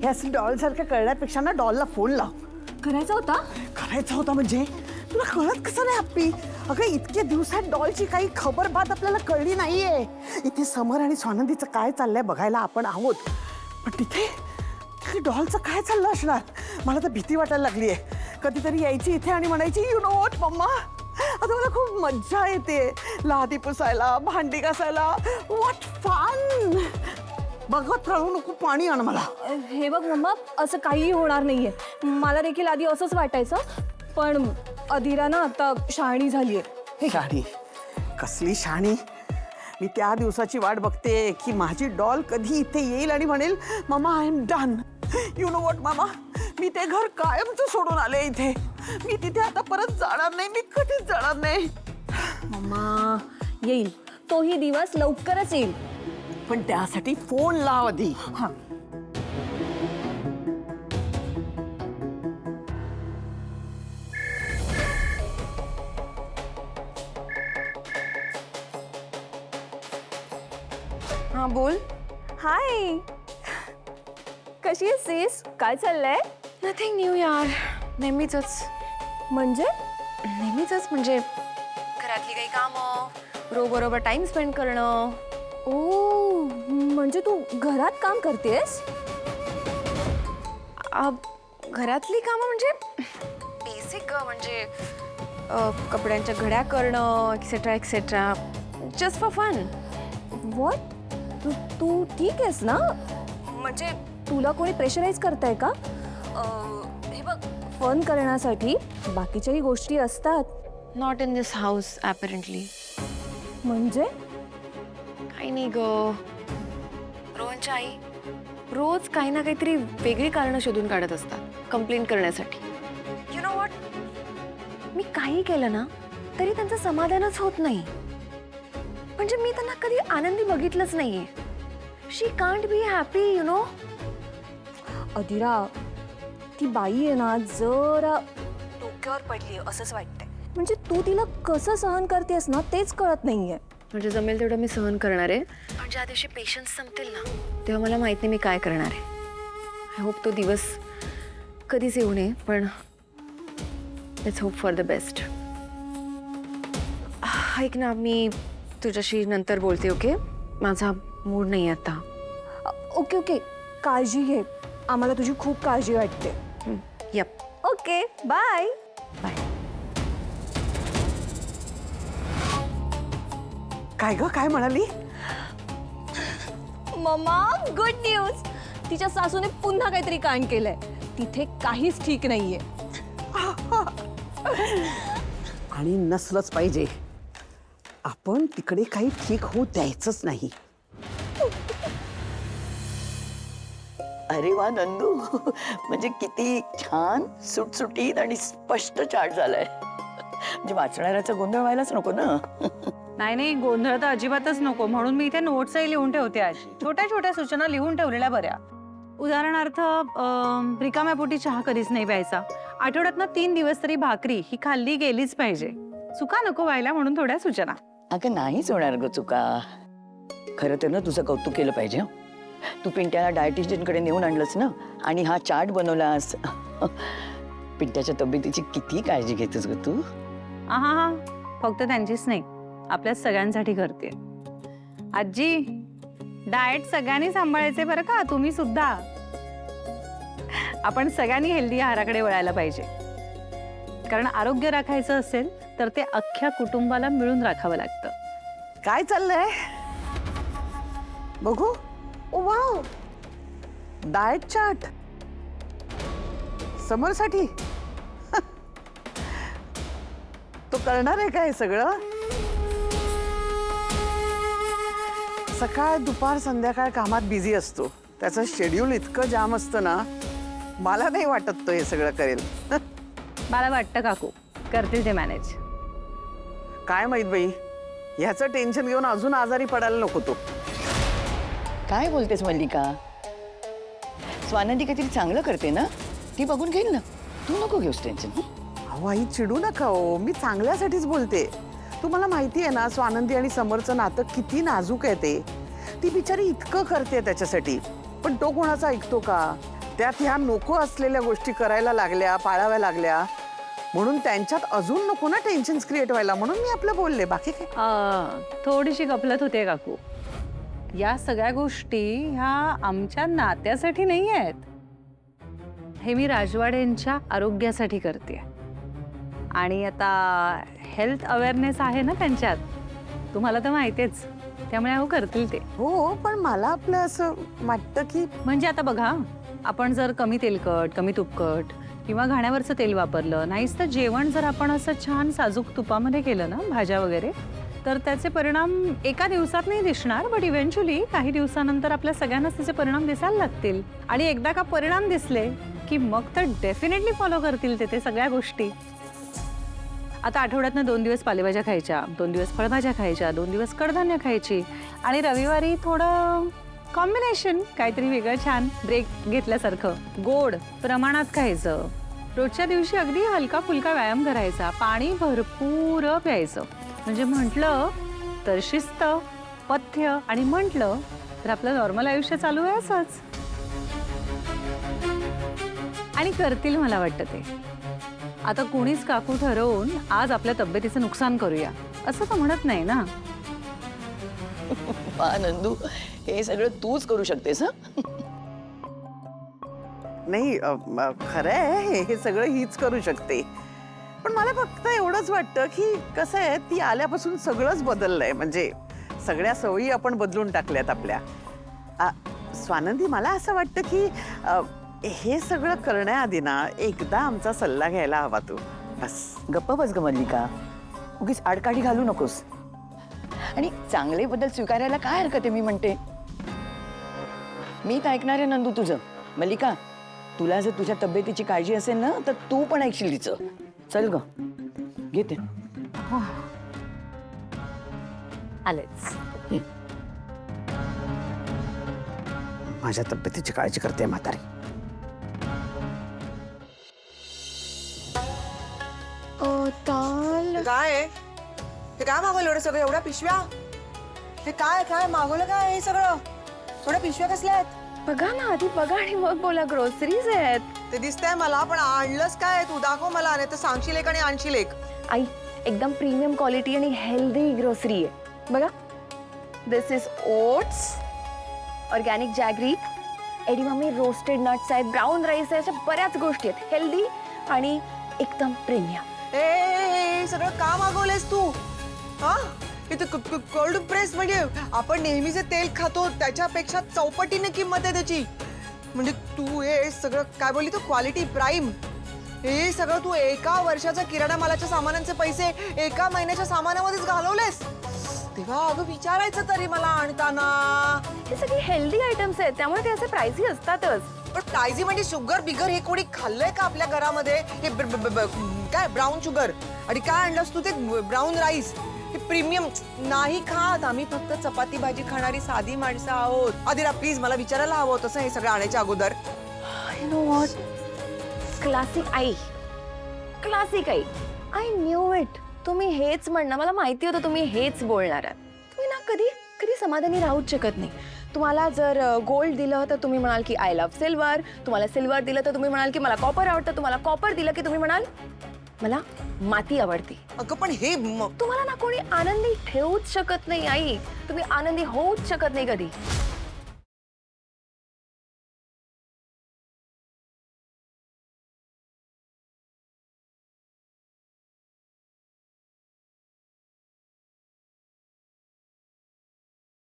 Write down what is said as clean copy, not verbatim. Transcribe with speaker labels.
Speaker 1: हे असं डॉल सारखं करण्यापेक्षा ना डॉलला फोन लाव.
Speaker 2: करायचा होता
Speaker 1: म्हणजे तुला कळत कसं नाही हप्पी? अगं इतके दिवसात डॉलची काही खबर बात आपल्याला कळली नाहीये. इथे समर आणि स्वानंदीचं काय चाललंय बघायला आपण आहोत, पण तिथे डॉलचं काय चाललं असणार? मला तर भीती वाटायला लागली आहे. कधीतरी यायची इथे आणि म्हणायची यू नो व्हॉट मम्मा, आता मला खूप मज्जा येते लादी पुसायला, भांडी घासायला. What fun. बघत राहू नको, पाणी आण मला.
Speaker 2: हे बघ मम्मा, असं काहीही होणार नाहीये. मला देखील आधी असंच वाटायचं, पण अधीरा ना आता शहाणी झालीये.
Speaker 1: शहाणी? कसली शहाणी? मी त्या दिवसाची वाट बघते की माझी डॉल कधी इथे येईल आणि म्हणेल मामा I am done. You know what मामा, मी ते घर कायमचं सोडून आले इथे. मी तिथे आता परत जाणार नाही, मी कधीच जाणार नाही.
Speaker 2: मम्मा येईल, तोही दिवस लवकरच येईल.
Speaker 1: पण त्यासाठी फोन लाव आधी.
Speaker 2: हा.
Speaker 3: हाँ बोल.
Speaker 2: हाय, कशी आहेस sis? काय चाललंय?
Speaker 3: नथिंग न्यू यार, नेहमीचंच.
Speaker 2: म्हणजे
Speaker 3: म्हणजे घरातली काही कामं, रो बरोबर टाइम स्पेंड करणं.
Speaker 2: ओ, म्हणजे तू घरात काम करतेस?
Speaker 3: घरातली कामं म्हणजे बेसिक, म्हणजे कपड्यांच्या घड्या करणं etcetera etcetera, just for fun.
Speaker 2: What? तू ठीक आहेस ना? म्हणजे तुला कोणी प्रेशराईज करताय का? हे बघ, फन करण्यासाठी बाकीच्याही गोष्टी असतात.
Speaker 3: Not in this house apparently.
Speaker 2: म्हणजे
Speaker 3: काही नाही ग. रोहनची आई रोज काही ना काहीतरी वेगळी कारणं शोधून काढत असतात कंप्लेंट करण्यासाठी. यू नो व्हॉट, मी काही केलं ना तरी त्यांचं समाधानच होत नाही. म्हणजे मी त्यांना कधी आनंदी बघितलंच नाहीये. She can't be happy, you know.
Speaker 2: Adhira, ती बाई आहे ना जरा डोक्यावर पडली असंच वाटतंय. म्हणजे तू तिला कसं सहन करतेस ना तेच कळत नाहीये.
Speaker 3: म्हणजे जमेल तेवढं मी सहन करणार आहे, पण ज्या दिवशी पेशन्स संपतील ना तेव्हा मला माहित नाही मी काय करणार आहे. आय होप तो दिवस कधीच येऊ नये, पण let's hope for the best. ऐक ना, मी तुझ्याशी नंतर बोलते. ओके, माझा मूड नाही आता.
Speaker 2: ओके ओके, काळजी घे. आम्हाला तुझी खूप काळजी वाटते.
Speaker 3: यप.
Speaker 2: Okay, bye
Speaker 3: bye.
Speaker 1: काय ग, काय म्हणाली?
Speaker 2: Mamma, good news. तिच्या सासूने पुन्हा काहीतरी कांड केलंय. तिथे काहीच ठीक नाहीये.
Speaker 1: आणि नसलंच पाहिजे. आपण तिकडे काही ठीक होऊ द्यायचंच नाही.
Speaker 4: अरे वा नंदू, म्हणजे किती छान सुटसुटीत आणि स्पष्ट चार्ट झालाय. म्हणजे वाचणाऱ्याचा गोंधळ व्हायलाच नको ना.
Speaker 5: नाही, गोंधळ तर अजिबातच नको. म्हणून मी इथे नोट्सही लिहून ठेवते. आज छोट्या छोट्या सूचना लिहून ठेवलेल्या बऱ्या. उदाहरणार्थ, रिकाम्या पोटी चहा कधीच नाही प्यायचा. आठवड्यातनं 3 दिवस तरी भाकरी ही खाल्ली गेलीच पाहिजे. चुका नको व्हायला म्हणून थोड्या सूचना.
Speaker 4: अगं नाहीच होणार ग चुका. खरं तर ना तुझं कौतुक केलं पाहिजे. तू पिंट्याला डायटिशियनकडे नेऊन आणलंस ना, आणि हा चार्ट बनवलास. पिंट्याच्या तब्येतीची किती काळजी घेतेस ग तू.
Speaker 5: हा, फक्त त्यांचीच नाही, आपल्या सगळ्यांसाठी करते. आजी, डाएट सगळ्यांनी सांभाळायचे बरं का, तुम्ही सुद्धा. आपण सगळ्यांनी हेल्दी आहाराकडे वळायला पाहिजे. कारण आरोग्य राखायचं असेल तर ते अख्ख्या कुटुंबाला मिळून राखावं लागतं.
Speaker 1: काय चाललंय बघू. ओ वाव, डाएट चार्ट समरसाठी. तो करणार आहे का हे सगळं? सकाळ दुपार संध्याकाळ कामात बिझी असतो. त्याचं शेड्यूल इतकं जाम असतं ना, मला नाही वाटत तो हे सगळं करेल.
Speaker 5: मला वाटतं काकू करतील ते मॅनेज.
Speaker 1: काय माहित बाई, ह्याचं टेन्शन घेऊन अजून आजारी पडायला नको तो.
Speaker 4: काय बोलतेस मल्लिका? स्वानंदी काहीतरी चांगलं करते ना, ती बघून घेईल ना. तू नको घेऊस टेन्शन.
Speaker 1: अहो आई, चिडू नका हो, मी चांगल्यासाठीच बोलते. तुम्हाला माहिती आहे ना, स्वानंदी आणि समरचं नातं किती नाजूक आहे ते. ती बिचारी इतकं करते त्याच्यासाठी, पण तो कोणाचा ऐकतो का? त्यात ह्या नको असलेल्या गोष्टी करायला लागल्या, पाळाव्या लागल्या, म्हणून त्यांच्यात अजून नको ना टेन्शन क्रिएट व्हायला, म्हणून मी आपलं बोलले, बाकी काय.
Speaker 5: थोडीशी गफलत होते काकू. या सगळ्या गोष्टी ह्या आमच्या नात्यासाठी नाही आहेत. हे मी राजवाड्यांच्या आरोग्यासाठी करते. आणि आता हेल्थ अवेअरनेस आहे ना त्यांच्यात, तुम्हाला तर माहितीच, त्यामुळे अहो करतील ते.
Speaker 1: हो, पण मला आपलं असं वाटतं की
Speaker 5: म्हणजे आता बघा, आपण जर कमी तेलकट, कमी तुपकट किंवा घाण्यावरचं तेल वापरलं, नाहीच तर जेवण जर आपण असं छान साजूक तुपामध्ये केलं ना, भाज्या वगैरे, तर त्याचे परिणाम एका दिवसात नाही दिसणार, बट इव्हेंच्युअली काही दिवसानंतर आपल्या सगळ्यांनाच त्याचे परिणाम दिसायला लागतील. आणि एकदा का परिणाम दिसले की मग तर डेफिनेटली फॉलो करतील ते सगळ्या गोष्टी. आता आठवड्यातनं 2 दिवस पालेभाज्या खायच्या, 2 दिवस फळभाज्या खायच्या, 2 दिवस कडधान्य खायची, आणि रविवारी थोडं कॉम्बिनेशन, काहीतरी वेगळं छान ब्रेक घेतल्यासारखं, गोड प्रमाणात खायचं. रोजच्या दिवशी अगदी हलका फुलका व्यायाम करायचा, पाणी भरपूर प्यायचं. म्हणजे म्हटलं तर शिस्त, पथ्य, आणि म्हटलं तर आपलं नॉर्मल आयुष्य चालू आहे असंच. आणि करतील मला वाटतं ते. आता कुणीच काकू ठरवून आज आपल्या तब्येतीचं नुकसान करूया असं तर म्हणत नाही ना.
Speaker 4: नंदू, हे सगळं तूच करू शकतेस.
Speaker 1: नाही, खरं आहे, हे सगळं हीच करू शकते. पण मला फक्त एवढंच वाटतं की कसं आहे, ती आल्यापासून सगळंच बदललंय. म्हणजे सगळ्या सवयी आपण बदलून टाकल्यात आपल्या. स्वानंदी, मला असं वाटतं की हे सगळं करण्याआधी ना एकदा आमचा सल्ला घ्यायला हवा तू. बस
Speaker 4: गप्प बस ग मल्लिका, उगीच आडकाठी घालू नकोस. आणि चांगले बदल स्वीकारायला काय हरकत आहे, मी म्हणते. मी तर ऐकणार आहे नंदू तुझं. मल्लिका, तुला जर तुझ्या तब्येतीची काळजी असेल ना, तर तू पण ऐकशील तिचं. चल ग, घेते.
Speaker 2: आलेच.
Speaker 1: माझ्या तब्येतीची काळजी करते म्हातारी.
Speaker 6: काय आहे? हे काय मागवलं एवढं सगळं, एवढ्या पिशव्या? हे काय काय मागवलं काय हे सगळं? थोड्या पिशव्या कसल्या आहेत?
Speaker 3: बघा ना, आधी बघा आणि मग बोला. ग्रोसरीज आहेत.
Speaker 6: ते दिसतंय मला, पण आणलंच काय? तू दाखव मला, नाही तर सांगशील एक आणि आणशील एक.
Speaker 3: आई, एकदम प्रीमियम क्वालिटी आणि हेल्दी ग्रोसरी आहे. बघा, this is oats, organic jaggery, edamame roasted nuts आहेत, ब्राऊन राईस आहे, अशा बऱ्याच गोष्टी आहेत हेल्दी आणि एकदम प्रीमियम.
Speaker 6: ए सगळं का मागवलंयस तू? हा, इथे कोल्ड प्रेस, म्हणजे आपण नेहमी जे तेल खातो त्याच्यापेक्षा चौपटीने किंमत आहे त्याची. म्हणजे तू हे सगळं काय बोलली, तू क्वालिटी प्राईम. हे सगळं तू एका वर्षाच्या किराणा मालाच्या सामानांचे पैसे एका महिन्याच्या सामानामध्येच घालवलेस. तेव्हा अगं विचारायचं तरी मला आणताना.
Speaker 3: हे सगळे हेल्दी आयटम्स आहेत, त्यामुळे ते असे प्राइसी असतातच.
Speaker 6: पण प्रायझी म्हणजे शुगर बिगर हे कोणी खाल्लंय का आपल्या घरामध्ये? हे काय ब्राऊन शुगर, आणि काय आणलंस तू ते ब्राऊन राईस, हे प्रीमियम नाही खात. आम्ही फक्त चपाती भाजी खाणारी साधी माणसं आहोत. आदिरा प्लीज, मला विचारायला हवं होतं हे सगळं आणायच्या अगोदर.
Speaker 3: You know what, classic I, classic I. I knew it. तुम्ही हेच म्हणणार, मला माहिती होतं तुम्ही हेच बोलणार आहात. तुम्ही ना कधी कधी समाधानी राहूच शकत नाही. तुम्हाला जर गोल्ड दिलं तर तुम्ही म्हणाल की आय लव्ह सिल्वर, तुम्हाला सिल्वर दिलं तर तुम्ही म्हणाल की मला कॉपर आवडतं, तुम्हाला कॉपर दिलं की तुम्ही म्हणाल मला माती आवडते.
Speaker 6: अगं पण हे
Speaker 3: तुम्हाला ना कोणी आनंदी ठेवूच शकत नाही आई. तुम्ही आनंदी होऊच शकत नाही कधी.